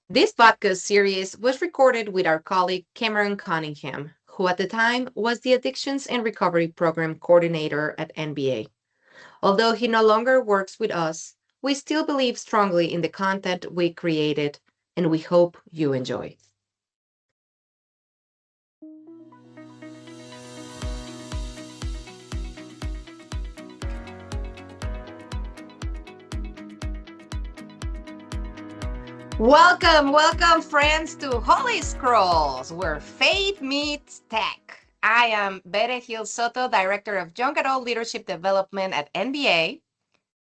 This podcast series was recorded with our colleague Cameron Cunningham, who at the time was the Addictions and Recovery Program Coordinator at NBA. Although he no longer works with us, we still believe strongly in the content we created, and we hope you enjoy. Welcome, friends, to Holy Scrolls, where faith meets tech. I am Bere Gil Soto, Director of Young Adult Leadership Development at NBA.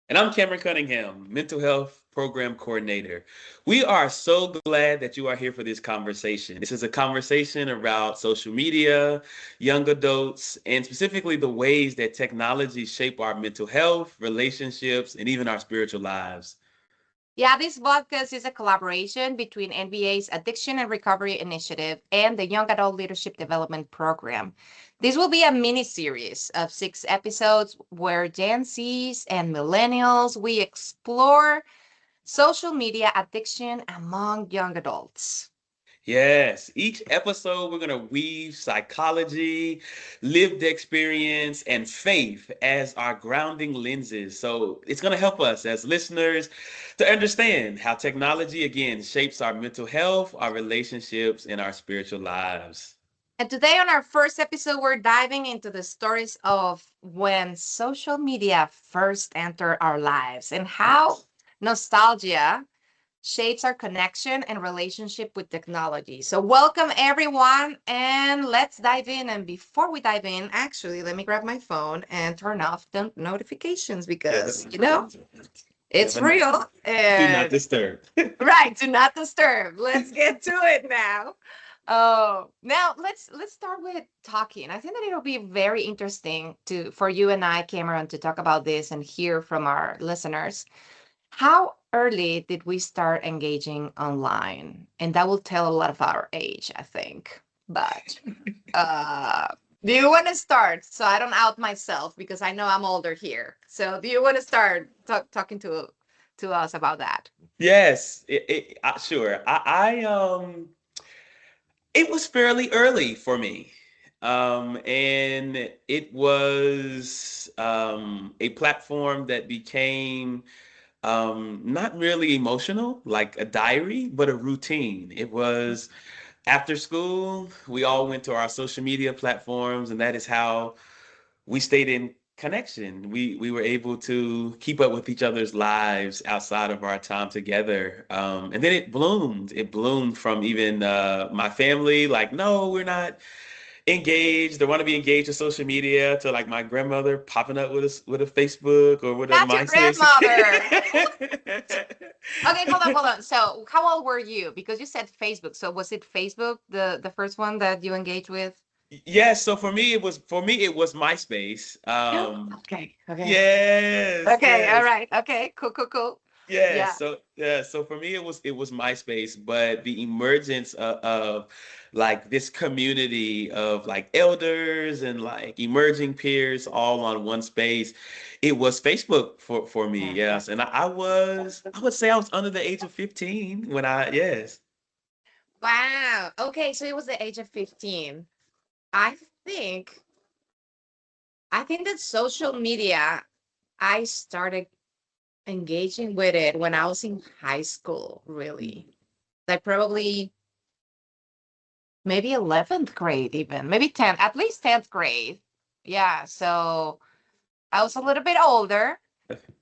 And I'm Cameron Cunningham, Mental Health Program Coordinator. We are so glad that you are here for this conversation. This is a conversation about social media, young adults, and specifically the ways that technology shape our mental health, relationships, and even our spiritual lives. Yeah, this podcast is a collaboration between NBA's Addiction and Recovery Initiative and the Young Adult Leadership Development Program. This will be a mini series of 6 episodes where Gen Zs and millennials we explore social media addiction among young adults. Yes, each episode we're going to weave psychology, lived experience, and faith as our grounding lenses. So it's going to help us as listeners to understand how technology, again, shapes our mental health, our relationships, and our spiritual lives. And today, on our first episode, we're diving into the stories of when social media first entered our lives and how nostalgia shapes our connection and relationship with technology. So, welcome everyone, and let's dive in. And before we dive in, actually, let me grab my phone and turn off the notifications Yeah, because, it's never know. real. Do not And disturb. right, do not disturb. Let's get to it now. Oh, now let's start with talking. I think that it'll be very interesting to for you and I, Cameron, to talk about this and hear from our listeners. How early did we start engaging online? And that will tell a lot of our age, I think. But uh do you want to start so I don't out myself because I know I'm older here. So do you want to start talking to us about that? Yes, sure. It was fairly early for me. And it was a platform that became not really emotional, like a diary, but a routine. It was after school, we all went to our social media platforms, and that is how we stayed in connection. We were able to keep up with each other's lives outside of our time together. And then it bloomed. It bloomed from even my family, like, no, we're not engaged or want to be engaged with social media, to like my grandmother popping up with a Facebook or with a Not your MySpace. grandmother. Okay, hold on. So, how old were you? Because you said Facebook. So, was it Facebook the first one that you engaged with? Yes, so for me it was MySpace. Okay. Okay. Yes, Okay. All yes. right. Okay. Cool. Cool. Cool. Yeah, Yeah. so for me it was MySpace, but the emergence of like this community of like elders and like emerging peers all on one space, it was Facebook for me. Yeah. Yes, and I would say I was under the age of 15 when I yes. Wow. Okay. So it was the age of 15. I think I think that social media, I started engaging with it when I was in high school, really. Like probably maybe 11th grade, even maybe 10th, at least 10th grade. Yeah. So I was a little bit older.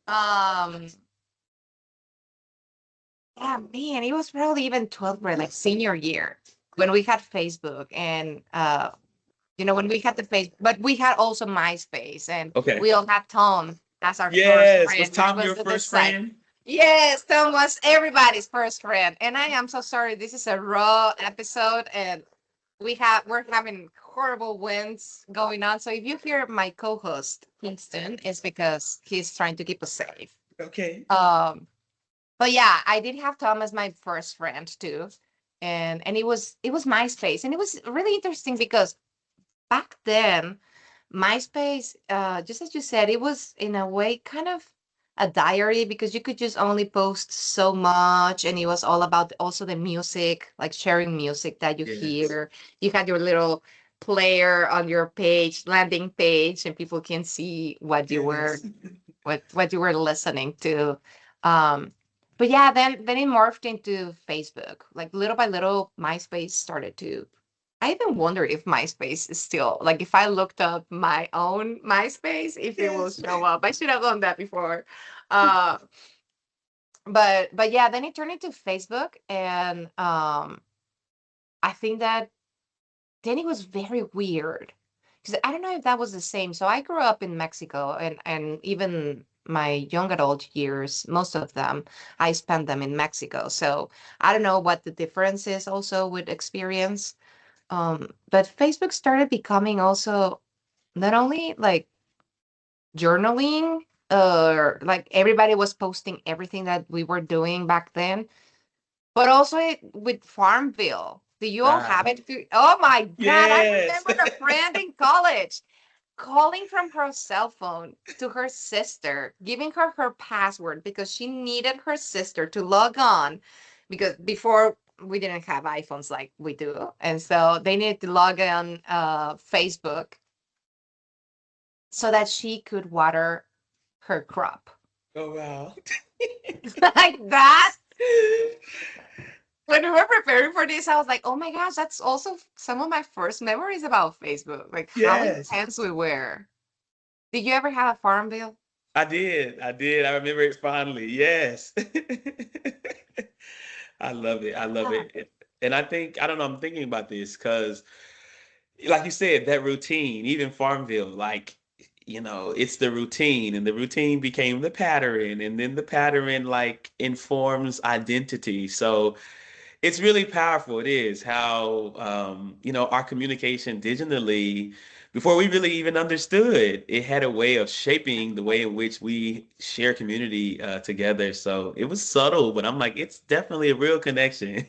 Um, yeah, man, it was probably even 12th grade, like senior year, when we had Facebook and when we had the face, but we had also MySpace, and Okay. we all had Tom as our first Yes, was friend, which Tom was your the first side. friend? Yes, Tom was everybody's first friend, and I am so sorry. This is a raw episode, and we're having horrible winds going on. So if you hear my co-host Kingston, it's because he's trying to keep us safe. Okay. Um, but yeah, I did have Tom as my first friend too, and it was MySpace, and it was really interesting because back then MySpace, just as you said, it was in a way kind of a diary because you could just only post so much, and it was all about also the music, like sharing music that you Yes. hear. You had your little player on your page, landing page, and people can see Yes. what you were listening to. Um, but yeah, then it morphed into Facebook. Like little by little, MySpace started to. I even wonder if MySpace is still like if I looked up my own MySpace, if it will Yes. show up. I should have done that before. Uh, but yeah, then it turned into Facebook, and I think that then it was very weird because I don't know if that was the same. So I grew up in Mexico, and even my young adult years, most of them, I spent them in Mexico. So I don't know what the difference is also with experience. But Facebook started becoming also not only like journaling, or like everybody was posting everything that we were doing back then, but also with Farmville. Do you all Ah, have it? Oh my God, I yes. remember a friend in college calling from her cell phone to her sister, giving her her password because she needed her sister to log on, because before we didn't have iPhones like we do. And so they needed to log on Facebook so that she could water her crop. Oh, wow. Like that. When we were preparing for this, I was like, oh my gosh, that's also some of my first memories about Facebook. Like how Yes. intense we were. Did you ever have a farm bill? I did. I did. I remember it fondly. Yes. I love it. I love Yeah. it. And I think, I don't know, I'm thinking about this because, like you said, that routine, even Farmville, like, it's the routine, and the routine became the pattern, and then the pattern, like, informs identity. So, it's really powerful. It is how our communication digitally, before we really even understood, it had a way of shaping the way in which we share community together. So it was subtle, but I'm like, it's definitely a real connection.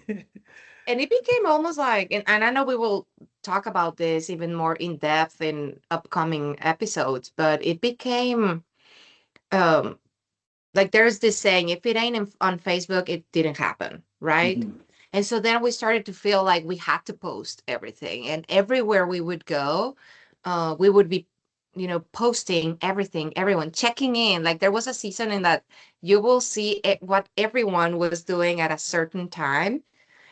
And it became almost like, and I know we will talk about this even more in depth in upcoming episodes, but it became um like there's this saying, if it ain't on Facebook, it didn't happen, right? Mhm. And so then we started to feel like we had to post everything, and everywhere we would go, we would be, posting everything, everyone checking in. Like there was a season in that you will see what everyone was doing at a certain time.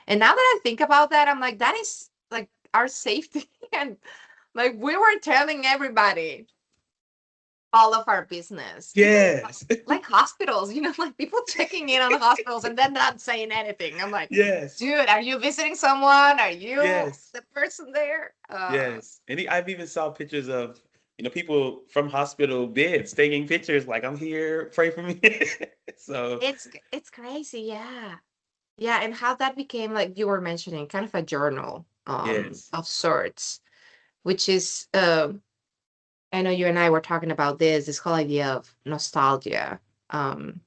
And now that I think about that, I'm like, that is like our safety. And like we were telling everybody all of our business, even Yes. like hospitals, like people checking in on the hospitals and then not saying anything. I'm like, Yes. dude, are you visiting someone? Are you Yes. the person there? Yes. And I've even saw pictures of, people from hospital beds taking pictures like, I'm here, pray for me. So, It's crazy, yeah. Yeah, and how that became, like you were mentioning, kind of a journal yes. of sorts, which is I know you and I were talking about this whole idea of nostalgia. Um,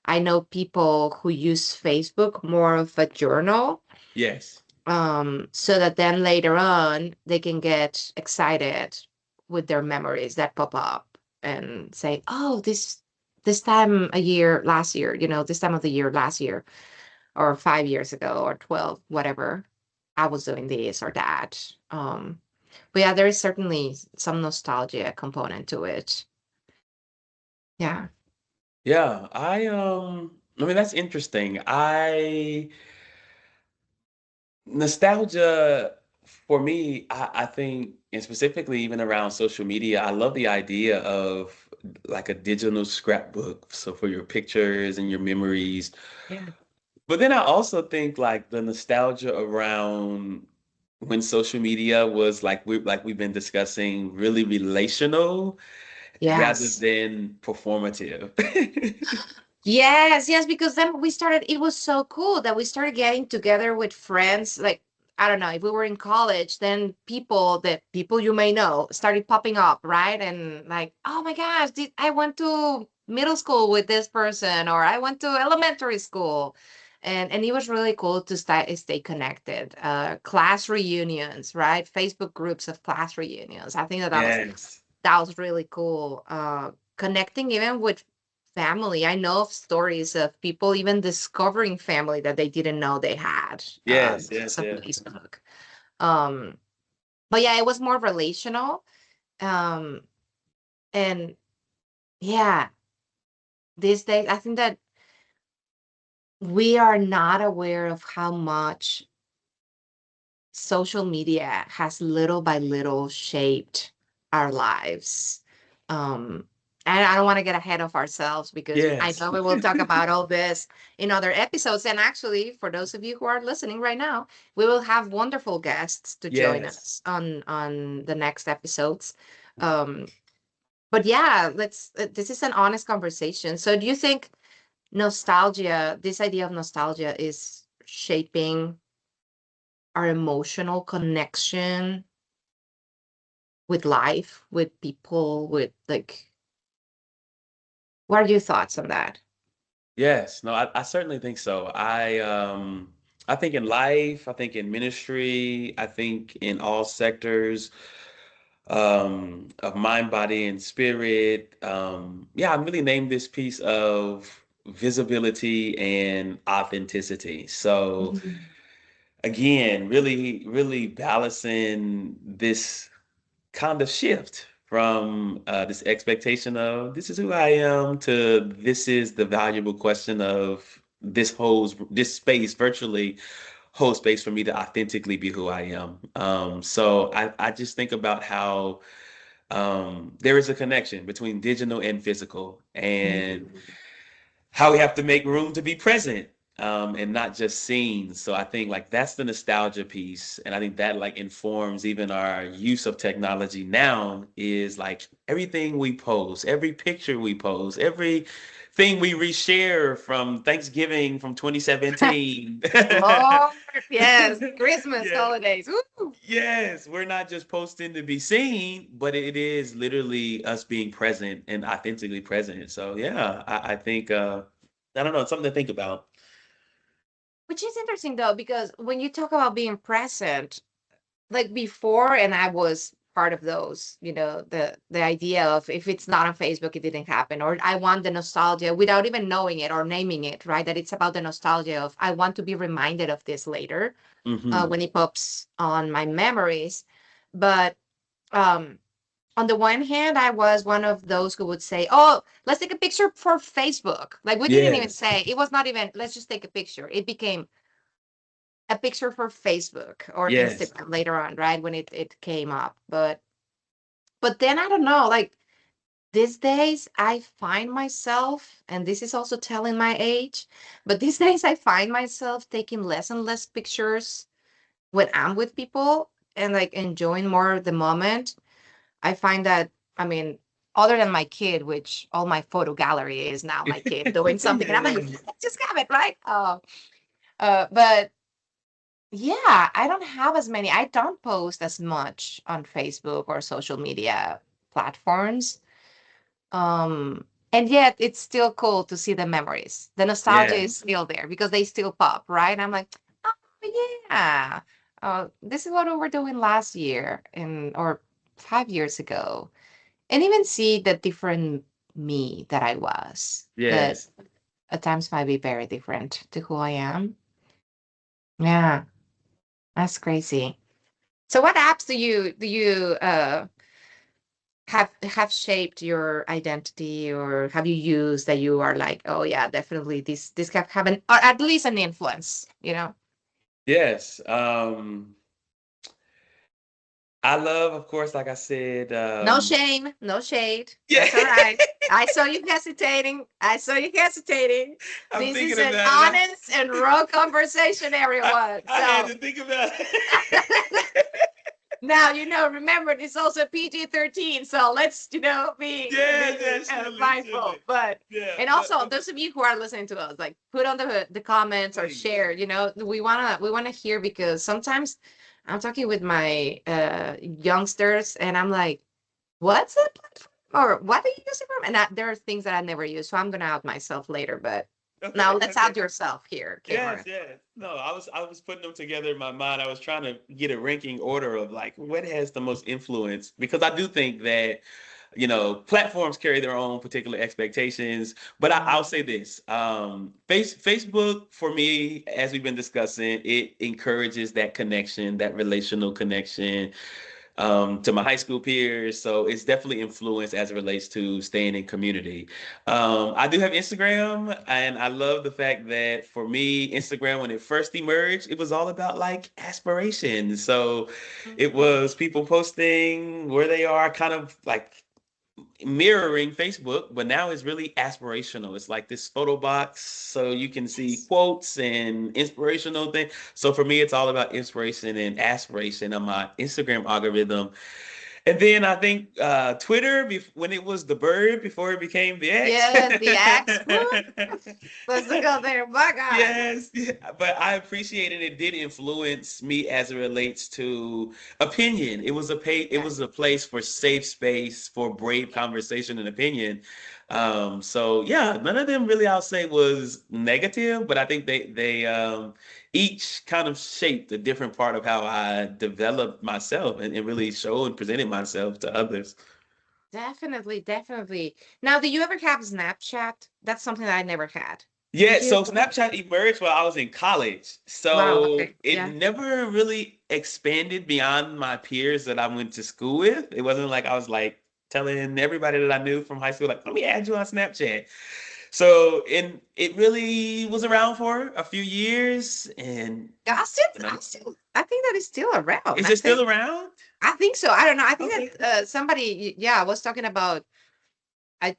I know people who use Facebook more of a journal, Yes. so that then later on they can get excited with their memories that pop up and say, "Oh, this time a year last year, this time of the year last year, or 5 years ago, or 12, whatever, I was doing this or that." But yeah, there is certainly some nostalgia component to it. Yeah. Yeah, I mean that's interesting. I Nostalgia for me, I think, and specifically even around social media, I love the idea of like a digital scrapbook. So for your pictures and your memories. Yeah. But then I also think like the nostalgia around when social media was like we've been discussing, really relational rather Yes. than performative. Yes, yes, because then it was so cool that we started getting together with friends. Like, I don't know, if we were in college, then the people you may know started popping up, right? And like, oh my gosh, I went to middle school with this person, or I went to elementary school. And it was really cool to stay connected. Class reunions, right? Facebook groups of class reunions. I think that Yes. that was really cool. Connecting even with family. I know of stories of people even discovering family that they didn't know they had Yes, because yes, of yes. Facebook. Um, but yeah, it was more relational. Um, and yeah, these days, I think that we are not aware of how much social media has little by little shaped our lives. Um, and I don't want to get ahead of ourselves because I Yes. know we will talk about all this in other episodes. And actually, for those of you who are listening right now, we will have wonderful guests to join Yes. us on the next episodes. Um, but yeah, let's. This is an honest conversation. So, do you think nostalgia, this idea of nostalgia, is shaping our emotional connection with life, with people, with like, what are your thoughts on that? Yes. No, I certainly think so. I think in life, I think in ministry, I think in all sectors of mind, body, and spirit. Yeah, I'm really named this piece of visibility and authenticity. So Mhm. again, really, really balancing this kind of shift from this expectation of this is who I am to this is the valuable question of this space virtually holds space for me to authentically be who I am. So I just think about how there is a connection between digital and physical, and Mhm. how we have to make room to be present and not just seen. So I think like that's the nostalgia piece, and I think that like informs even our use of technology now. Is like everything we post, every picture we post, every thing we reshare from Thanksgiving from 2017. Lord, yes, Christmas Yeah. holidays. Woo! Yes, we're not just posting to be seen, but it is literally us being present and authentically present. So yeah, I think I don't know, it's something to think about. Which is interesting though, because when you talk about being present, like before, and I was part of those, the idea of if it's not on Facebook, it didn't happen, or I want the nostalgia without even knowing it or naming it, right? That it's about the nostalgia of I want to be reminded of this later Hmm. when it pops on my memories. But um, on the one hand, I was one of those who would say, "Oh, let's take a picture for Facebook." Like we didn't even Yes, say it was not even let's just take a picture. It became a picture for Facebook or yes, Instagram later on, right? When it came up. But then I don't know, like these days I find myself, and this is also telling my age, but these days I find myself taking less and less pictures when I'm with people and like enjoying more of the moment. I find that, I mean, other than my kid, which all my photo gallery is now my kid doing something, and I'm like, yes, just have it, right? But yeah, I don't have as many. I don't post as much on Facebook or social media platforms. And yet it's still cool to see the memories. The nostalgia is yes, still there because they still pop, right? I'm like, oh yeah, this is what we were doing last year and or 5 years ago, and even see the different me that I was. That yes. at times might be very different to who I am. Yeah, that's crazy. So, what apps do you have shaped your identity, or have you used that you are like, oh yeah, definitely this have an or at least an influence, Yes. I love, of course, like I said, No shame, no shade. yeah. That's all right. I saw you hesitating. I saw you hesitating. I'm This is thinking an about it. honest and raw conversation, I, everyone. I had So to think about it. now remember it's also PG-13, so let's Yes, be yes, surely, mindful. surely. But Yeah, and also those of you who are listening to us, like put on the comments or please. share. We wanna hear, because sometimes I'm talking with my youngsters and I'm like, what's it or what do you use it for? And there are things that I never use, so I'm gonna out myself later. But now Okay, let's okay. out yourself here, Yes, Cameron. yes. No, I was putting them together in my mind. I was trying to get a ranking order of like what has the most influence, because I do think that platforms carry their own particular expectations. But I'll say this: Facebook for me, as we've been discussing, it encourages that connection, that relational connection to my high school peers. So it's definitely influenced as it relates to staying in community. I do have Instagram, and I love the fact that for me, Instagram, when it first emerged, it was all about like aspiration. So it Mhm. was people posting where they are, kind of like mirroring Facebook, but now it's really aspirational. It's like this photo box, so you can see Yes. quotes and inspirational things. So for me, it's all about inspiration and aspiration on my Instagram algorithm. And then I think Twitter, when it was the bird before it became the X. Yes, the axe. Woo! Let's go there. My God. Yes, yeah, but I appreciated it did influence me as it relates to opinion. It Yeah. was a place for safe space for brave conversation and opinion. So yeah, none of them really I'll say was negative, but I think they each kind of shaped a different part of how I developed myself and really showed and presented myself to others. Definitely, definitely. Now, do you ever have Snapchat? That's something that I never had. Yeah, Did you? so Snapchat emerged while I was in college. Wow. So Okay. it Yeah. never really expanded beyond my peers that I went to school with. It wasn't like I was like telling everybody that I knew from high school, like, let me add you on Snapchat. So and it really was around for a few years and Yeah, I still, you know, I still, I think that is still around. is it still around? I think so. I don't know. I think Okay. that somebody, yeah, was talking about a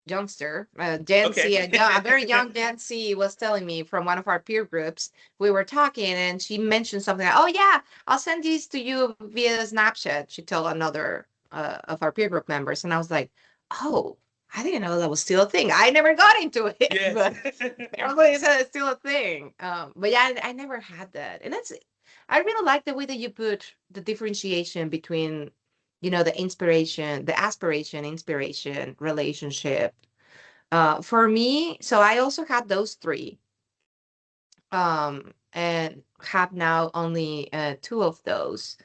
youngster, Gen Okay. Z, a very young Gen Z was telling me from one of our peer groups. We were talking, and she mentioned something like, "Oh yeah, I'll send these to you via Snapchat." She told another of our peer group members, and I was like, "Oh, I didn't know that was still a thing. I never got into it, Yes. but everybody said it's still a thing." But yeah, I never had that, and that's. I really like the way that you put the differentiation between, the inspiration, the aspiration, inspiration, relationship. For me, so I also had those three, and have now only two of those.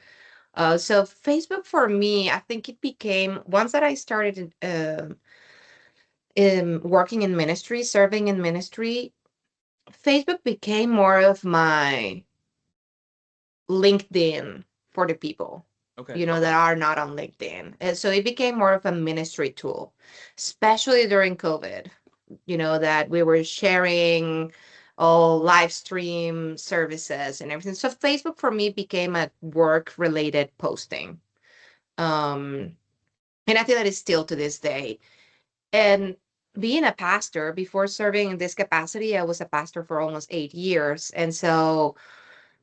So Facebook for me, I think it became once that I started in working in ministry, serving in ministry. Facebook became more of my LinkedIn for the people, Okay. that are not on LinkedIn. And so it became more of a ministry tool, especially during COVID, that we were sharing all live stream services and everything. So Facebook for me became a work related posting. Um, and I think that is still to this day. And being a pastor, before serving in this capacity, I was a pastor for almost 8 years. And so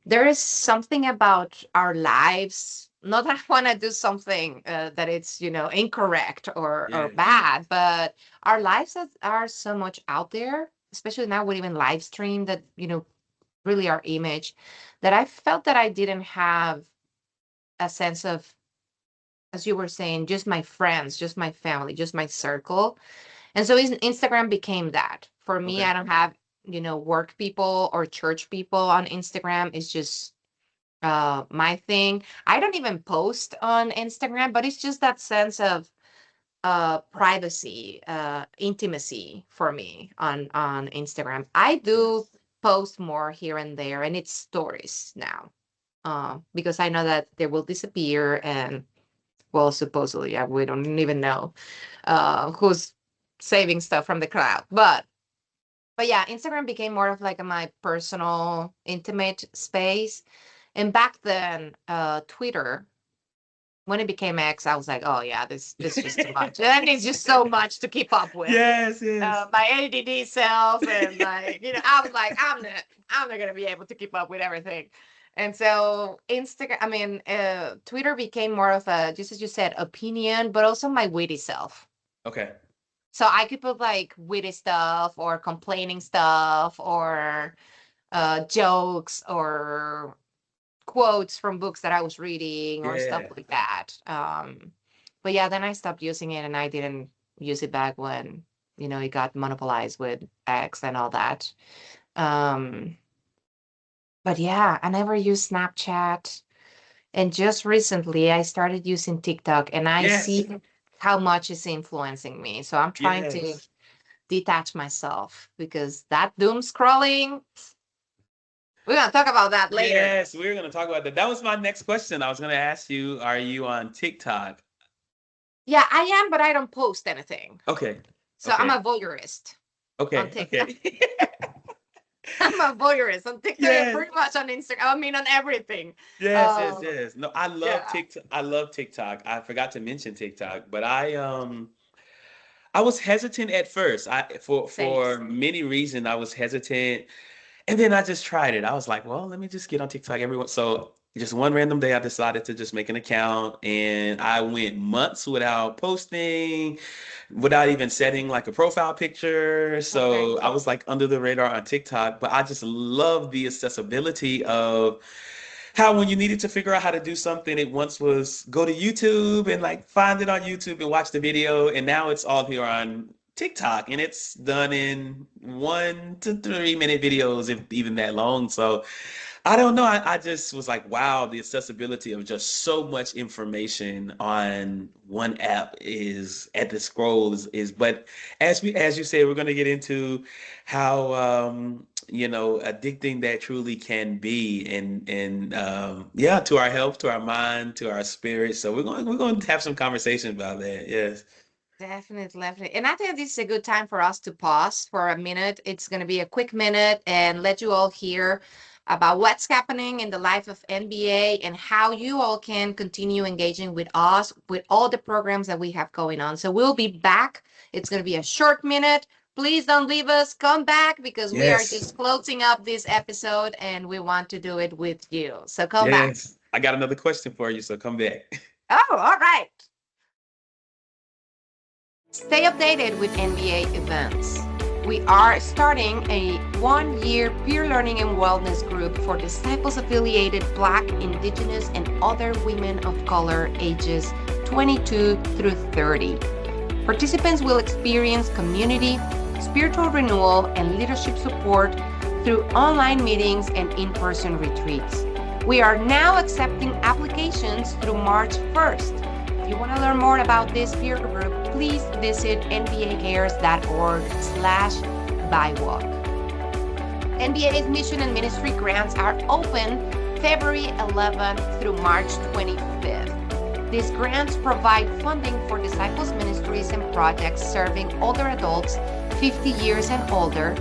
there is something about our lives. Not that I want to do something that it's incorrect or Yeah. bad, but our lives are so much out there, especially now with even live stream that really our image, that I felt that I didn't have a sense of, as you were saying, just my friends, just my family, just my circle. And so Instagram became that for me. Okay. I don't have work people or church people on Instagram. It's just my thing. I don't even post on Instagram, but it's just that sense of privacy, intimacy for me on Instagram. I do Yes. post more here and there, and it's stories now, because I know that they will disappear, and well, supposedly, yeah, we don't even know who's saving stuff from the cloud, but yeah, Instagram became more of like my personal, intimate space. And back then, Twitter, when it became X, I was like, oh yeah, this is just too much. And it's just so much to keep up with. Yes, yes. My ADD self, and like, I was like, I'm not gonna be able to keep up with everything. And so Twitter became more of a, just as you said, opinion, but also my witty self. Okay. So I could put like witty stuff or complaining stuff or jokes or quotes from books that I was reading or stuff Yeah. like that. But yeah, then I stopped using it, and I didn't use it back when, it got monopolized with X and all that. Um, but yeah, I never used Snapchat. And just recently I started using TikTok, and I Yes. see how much it's influencing me. So I'm trying to Yes. detach myself because that doom scrolling, we're gonna talk about that later. Yes, we're going to talk about that. That was my next question. I was going to ask you, are you on TikTok? Yeah, I am, but I don't post anything. Okay. So I'm Okay. a voyeurist on Okay. TikTok. Okay. I'm a voyeurist on TikTok and Yes. pretty much on Instagram. I mean, on everything. Yes, yes, Uh, yes. No, I love yeah, TikTok. I love TikTok. I forgot to mention TikTok, but I was hesitant at first. same. For many reasons I was hesitant. And then I just tried it. I was like, well, let me just get on TikTok everyone. So just one random day I decided to just make an account and I went months without posting, without even setting like a profile picture. Okay. So I was like under the radar on TikTok, but I just love the accessibility of how when you needed to figure out how to do something, it once was go to YouTube and like find it on YouTube and watch the video, and now it's all here on TikTok, and it's done in 1 to 3 minute videos, if even that long. So I don't know. I just was like, wow, the accessibility of just so much information on one app is at the scroll but as you say, we're going to get into how addicting that truly can be and yeah, to our health, to our mind, to our spirit. So we're going to have some conversation about that. Yes. Definitely, definitely. And I think this is a good time for us to pause for a minute. It's going to be a quick minute and let you all hear about what's happening in the life of NBA and how you all can continue engaging with us with all the programs that we have going on. So we'll be back. It's going to be a short minute. Please don't leave us. Come back because we are Yes. just closing up this episode and we want to do it with you. So come back. Yes. I got another question for you, so come back. Oh, all right. Stay updated with NBA events. We are starting a 1 year peer learning and wellness group for disciples affiliated Black, Indigenous, and other women of color ages 22 through 30. Participants will experience community, spiritual renewal, and leadership support through online meetings and in person retreats. We are now accepting applications through March 1st. If you want to learn more about this peer group, please visit nbacares.org/bywalk. NBA's mission and ministry grants are open February 11th through March 25th. These grants provide funding for disciples ministries and projects serving older adults 50 years and older,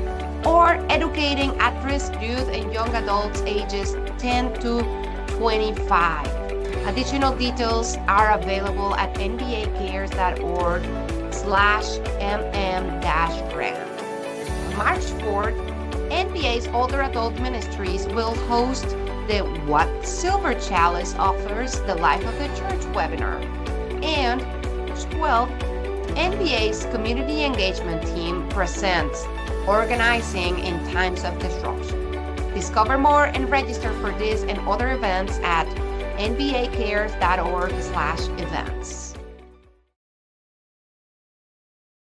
or educating at-risk youth and young adults ages 10 to 25. Additional details are available at nbacares.org/mm-grant. On March 4th, NBA's Older Adult Ministries will host the What Silver Chalice Offers the Life of the Church webinar. And March 12th, NBA's Community Engagement Team presents Organizing in Times of Disruption. Discover more and register for this and other events at nbacares.org/events.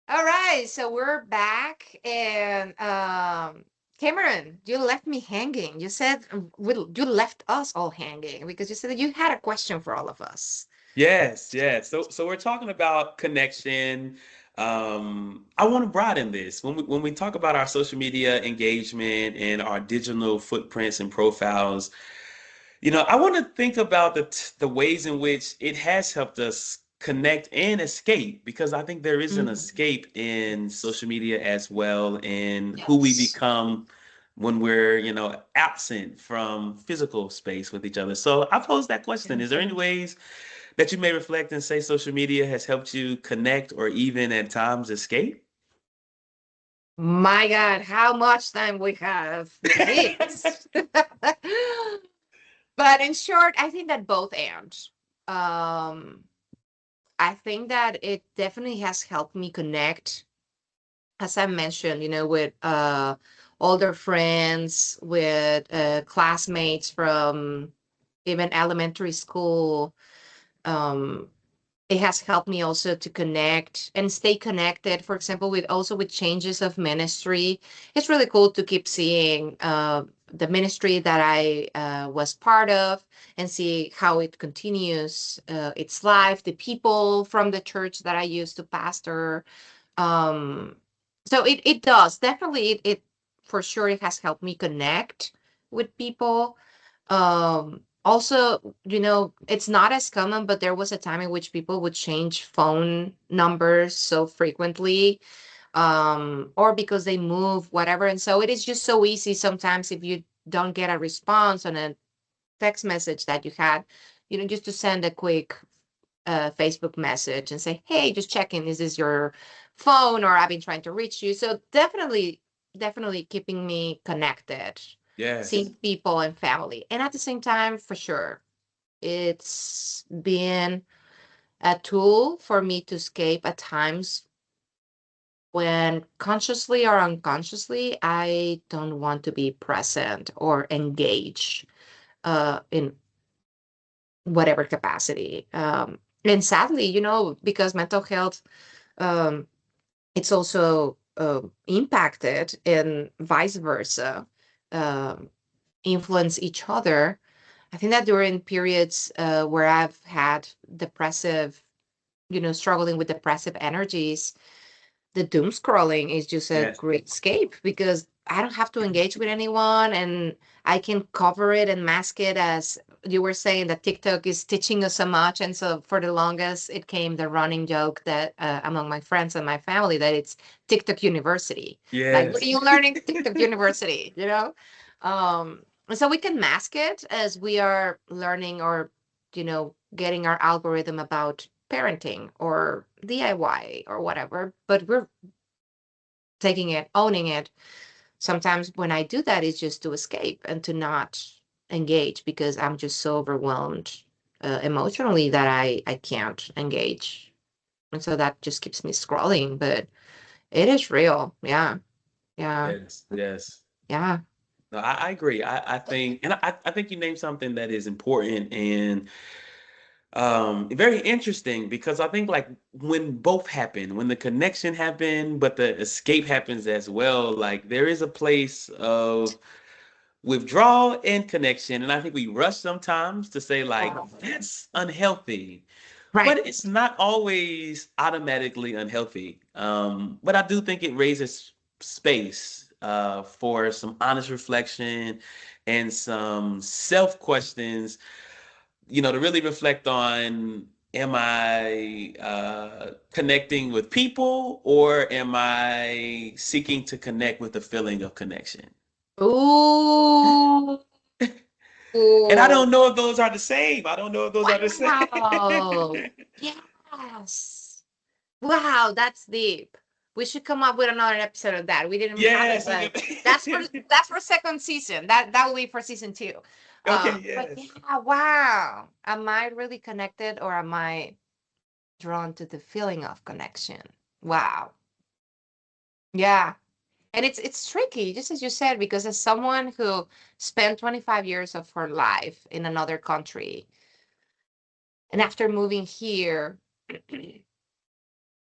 All right, so we're back, and Cameron, you left me hanging. You said you left us all hanging because you said that you had a question for all of us. Yes, yes. So we're talking about connection. I want to broaden this. When we talk about our social media engagement and our digital footprints and profiles, I want to think about the ways in which it has helped us connect and escape, because I think there is an Mhm. escape in social media as well, in who we Yes. become when we're, absent from physical space with each other. So I pose that question. Is there any ways that you may reflect and say social media has helped you connect or even at times escape? My God, how much time we have. Jeez. But in short, I think that both and. Um, I think that it definitely has helped me connect, as I mentioned, with older friends, with classmates from even elementary school. Um, it has helped me also to connect and stay connected, for example, with also with changes of ministry. It's really cool to keep seeing the ministry that I was part of, and see how it continues its life, the people from the church that I used to pastor. um so it does definitely, it for sure, it has helped me connect with people. Also, it's not as common, but there was a time in which people would change phone numbers so frequently, or because they move, whatever. And so it is just so easy sometimes, if you don't get a response on a text message that you had, just to send a quick Facebook message and say, hey, just checking, is this your phone, or I've been trying to reach you. So definitely, definitely keeping me connected, Yes. seeing people and family. And at the same time, for sure, it's been a tool for me to escape at times when consciously or unconsciously I don't want to be present or engage in whatever capacity. And sadly, because mental health, um, it's also impacted, and vice versa, um, influence each other. I think that during periods where I've had depressive, struggling with depressive energies, the doom scrolling is just a Yes. great escape, because I don't have to engage with anyone, and I can cover it and mask it, as you were saying that TikTok is teaching us so much. And so for the longest, it came the running joke that among my friends and my family, that it's TikTok University. Like, what are Yes. you learning? TikTok University, and so we can mask it as we are learning, or, getting our algorithm about parenting or DIY or whatever, but we're taking it, owning it. Sometimes when I do that, it's just to escape and to not engage, because I'm just so overwhelmed emotionally that I can't engage. And so that just keeps me scrolling, but it is real. Yeah. Yeah. Yes. Yes. Yeah. No, I agree. I think, and I think you named something that is important and very interesting, because I think like when both happen, when the connection happen, but the escape happens as well, like there is a place of withdrawal and connection. And I think we rush sometimes to say like Yeah. that's unhealthy, Right. but it's not always automatically unhealthy. But I do think it raises space for some honest reflection and some self questions, to really reflect on, am I connecting with people, or am I seeking to connect with the feeling of connection? Ooh. And I don't know if those are the same. I don't know if those are the same. Wow. Yes. Wow, that's deep. We should come up with another episode of that. We didn't have it, Yes. but that's for second season. That will be for season two. Okay, But yes. yeah, wow. Am I really connected, or am I drawn to the feeling of connection? Wow. Yeah. And it's tricky, just as you said, because as someone who spent 25 years of her life in another country, and after moving here,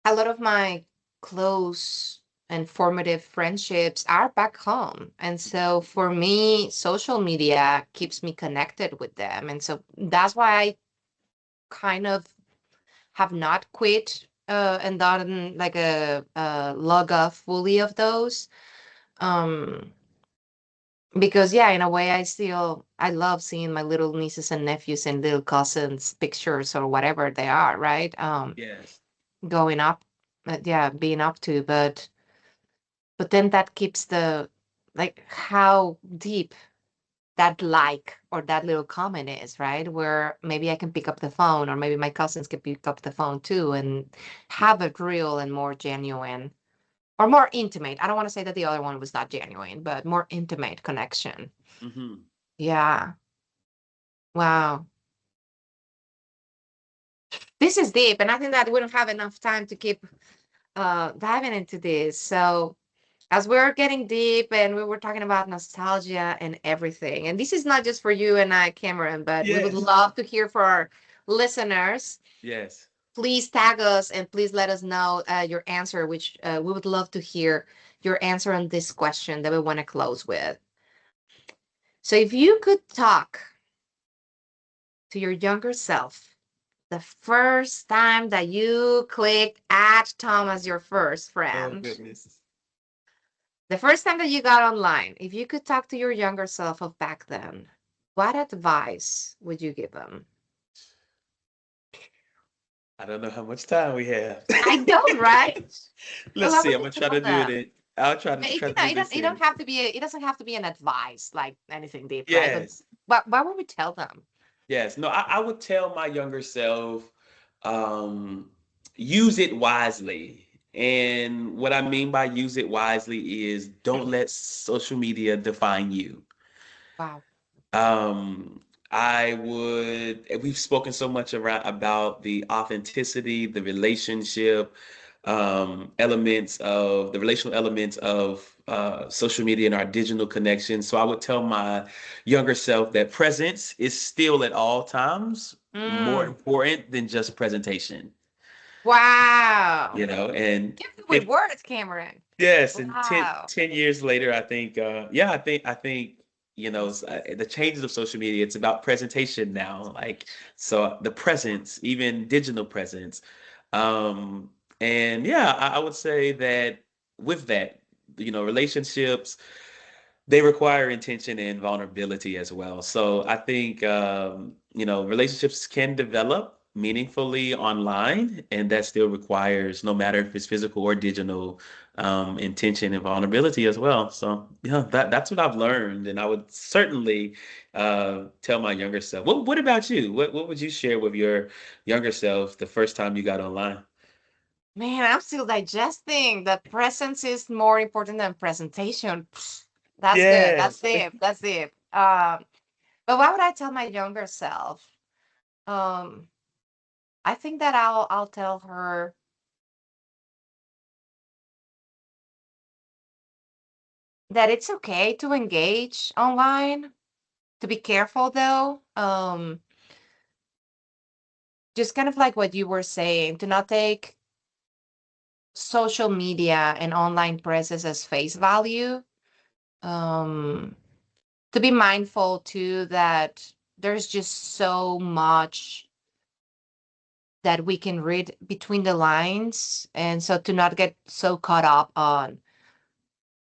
a lot of my close and formative friendships are back home. And so for me, social media keeps me connected with them. And so that's why I kind of have not quit and done like a log off fully of those. Um, because yeah, in a way, I love seeing my little nieces and nephews and little cousins pictures or whatever they are, right? Yes. Going up, yeah, being up to, but then that keeps the, like, how deep that like or that little comment is, right? Where maybe I can pick up the phone, or maybe my cousins can pick up the phone too, and have a real and more genuine, or more intimate. I don't want to say that the other one was not genuine, but more intimate connection. Hmm. Yeah. Wow. This is deep, and I think that we don't have enough time to keep diving into this. So as we're getting deep and we were talking about nostalgia and everything, and this is not just for you and I, Cameron, but we would Yes. love to hear for our listeners. Yes. please tag us and please let us know your answer, which we would love to hear your answer on this question that we want to close with. So, if you could talk to your younger self the first time that you clicked add Tom as your first Oh friend, goodness. the first time that you got online, if you could talk to your younger self of back then, what advice would you give them? I don't know how much time we have. I don't, right? Well, Let's what see. would I'm you gonna try tell to do it. them? I'll try to It, try you to know, do this it don't in. have to be it doesn't have to be an advice like anything deep, right? But Yes. what would we tell them? Yes. No, I would tell my younger self, um, use it wisely. And what I mean by use it wisely is don't let social media define you. Wow. Um, we've spoken so much around about the authenticity, the relationship, elements of the relational elements of social media and our digital connections. So I would tell my younger self that presence is still at all times more Mm. important than just presentation, Wow. and You're good with if words, Cameron. yes, and Wow. 10 years later, I think, yeah, I think, the changes of social media, it's about presentation now. Like, so the presence, even digital presence. Um, and yeah, I would say that with that, relationships, they require intention and vulnerability as well. So I think relationships can develop meaningfully online, and that still requires, no matter if it's physical or digital, intention and vulnerability as well. So yeah, that's what I've learned, and I would certainly tell my younger self. What about you? What would you share with your younger self the first time you got online? Man, I'm still digesting that presence is more important than presentation. Pfft, that's good. That's Yes. deep. That's deep. But what would I tell my younger self? Um, I think that I'll tell her that it's okay to engage online, to be careful though. Just kind of like what you were saying, to not take social media and online presence as face value. Um, to be mindful too that there's just so much that we can read between the lines, and so to not get so caught up on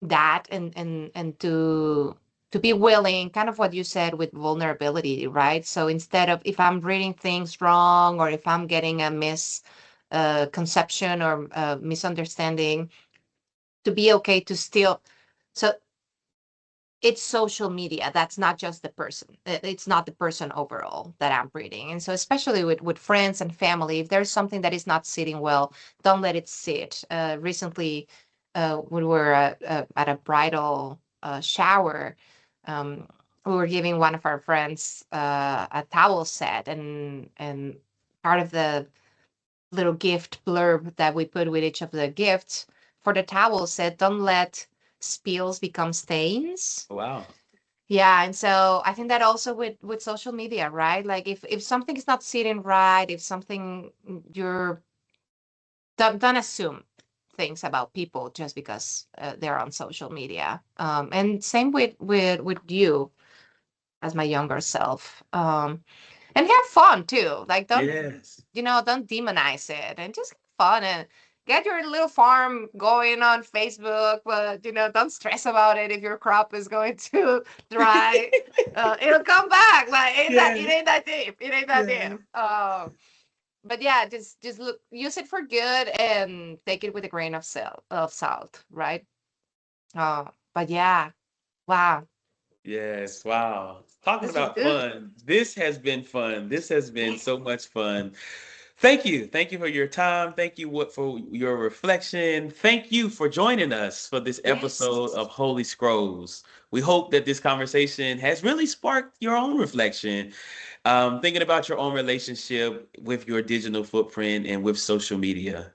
that, and to be willing, kind of what you said with vulnerability, right? So instead of, if I'm reading things wrong, or if I'm getting a conception or misunderstanding, to be okay to still, so it's social media. That's not just the person. It's not the person overall that I'm reading. And so, especially with friends and family, if there's something that is not sitting well, don't let it sit. Recently, we were at a bridal shower. Um, we were giving one of our friends a towel set, and part of the little gift blurb that we put with each of the gifts for the towel said, "Don't let spills become stains." Wow. Yeah, and so I think that also with social media, right? Like if something is not sitting right, if something, you're, don't assume things about people just because they're on social media. And same with you as my younger self. And have fun too. Like Yes. don't demonize it, and just have fun and get your little farm going on Facebook, but don't stress about it if your crop is going to dry. It'll come back. Like it Yeah. ain't that deep. It ain't that Yeah. deep. But yeah, just look, use it for good and take it with a grain of salt, right? But yeah, wow, Yes, wow. Talking this was about good. fun. This has been fun. This has been Yes, so much fun. Thank you. Thank you for your time. Thank you for your reflection. Thank you for joining us for this episode yes. of Holy Scrolls. We hope that this conversation has really sparked your own reflection, thinking about your own relationship with your digital footprint and with social media.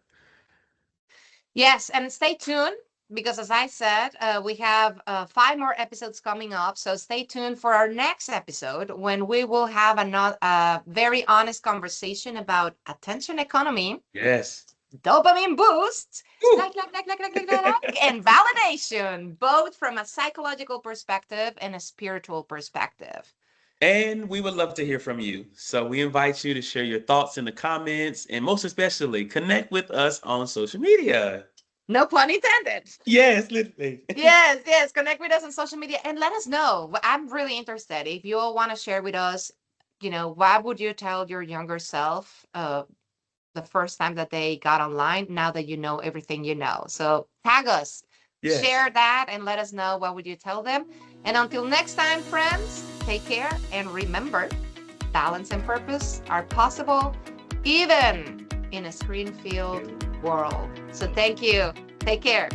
Yes, and stay tuned. because as I said, we have 5 more episodes coming up. So stay tuned for our next episode when we will have a very honest conversation about attention economy, Yes. dopamine boosts, Woo. and validation, both from a psychological perspective and a spiritual perspective. And we would love to hear from you. So we invite you to share your thoughts in the comments and most especially connect with us on social media. No pun intended. Yes, literally. Yes, yes. Connect with us on social media and let us know. I'm really interested. If you all want to share with us, what would you tell your younger self the first time that they got online, now that you know everything you know? So tag us, Yes. share that, and let us know what would you tell them. And until next time, friends, take care and remember, balance and purpose are possible even in a screen-filled world. So thank you. Take care.